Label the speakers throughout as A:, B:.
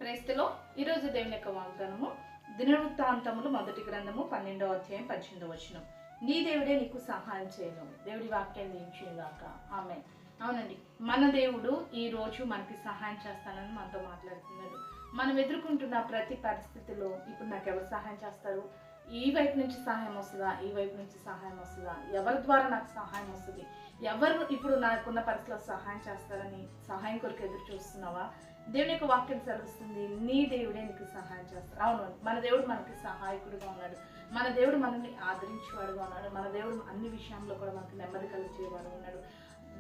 A: క్రైస్తలో ఈరోజు దేవుని యొక్క వాగ్దానము దినవృత్తాంతములు మొదటి గ్రంథము 12వ అధ్యాయం 18వ వచనం. నీ దేవుడే నీకు సహాయం చేయను. దేవుడి వాక్యాన్ని దీవించుగాక. ఆమేన్. అవునండి, మన దేవుడు ఈ రోజు మనకి సహాయం చేస్తానని మనతో మాట్లాడుతున్నాడు. మనం ఎదుర్కొంటున్న ప్రతి పరిస్థితిలో ఇప్పుడు నాకు ఎవరు సహాయం చేస్తారు, ఈ వైపు నుంచి సహాయం వస్తుందా, ఈ వైపు నుంచి సహాయం వస్తుందా, ఎవరి ద్వారా నాకు సహాయం వస్తుంది, ఎవరు ఇప్పుడు నాకున్న పరిస్థితిలో సహాయం చేస్తారని సహాయం కొరకు ఎదురు చూస్తున్నావా? దేవుని యొక్క వాక్యం సెలవుస్తుంది, నీ దేవుడే నీకు సహాయం చేస్తారు. అవును, మన దేవుడు మనకి సహాయకుడిగా ఉన్నాడు. మన దేవుడు మనల్ని ఆదరించేవాడుగా ఉన్నాడు. మన దేవుడు అన్ని విషయంలో కూడా మనకు నెమ్మది కలిగేవాడు ఉన్నాడు.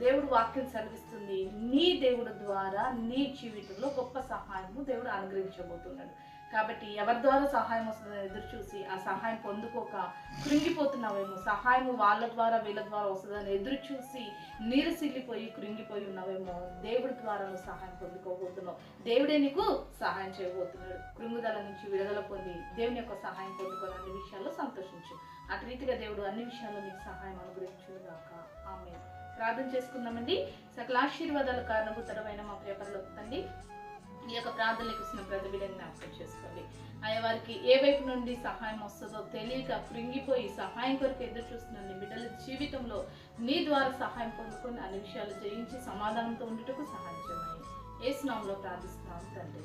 A: దేవుడు వాక్యం సెలవిస్తుంది, నీ దేవుడు ద్వారా నీ జీవితంలో గొప్ప సహాయము దేవుడు అనుగ్రహించబోతున్నాడు. కాబట్టి ఎవరి ద్వారా సహాయం వస్తుందని ఎదురు చూసి ఆ సహాయం పొందుకోక కృంగిపోతున్నావేమో, సహాయం వాళ్ళ ద్వారా వీళ్ళ ద్వారా వస్తుందని ఎదురు చూసి నీరసిల్లిపోయి కృంగిపోయి ఉన్నావేమో, దేవుడి ద్వారా నువ్వు సహాయం పొందుకోబోతున్నావు. దేవుడే నీకు సహాయం చేయబోతున్నాడు. కృంగుదల నుంచి విడుదల పొంది దేవుని యొక్క సహాయం పొందుకొని అన్ని విషయాల్లో సంతోషించు. అటు రీతిగా దేవుడు అన్ని విషయాల్లో నీకు సహాయం అనుగ్రహించుగాక. ఆమేన్. ప్రార్థన చేసుకుందామండి. సకల ఆశీర్వాదాల కారణభూతమైన మా ప్రియ పరలోక తండ్రి, ఈ యొక్క ప్రార్థనలకు ఇచ్చిన ప్రతి బిడ్డని జ్ఞాపకం చేసుకోండి. ఆయా వారికి ఏ వైపు నుండి సహాయం వస్తుందో తెలియక కృంగిపోయి సహాయం కొరకు ఎదురు చూస్తున్న బిడ్డల జీవితంలో నీ ద్వారా సహాయం పొందుకొని అన్ని విషయాలు జయించి సమాధానంతో ఉండుటకు సహాయం చేయమని యేసు నామములో ప్రార్థిస్తున్నాను తండ్రి.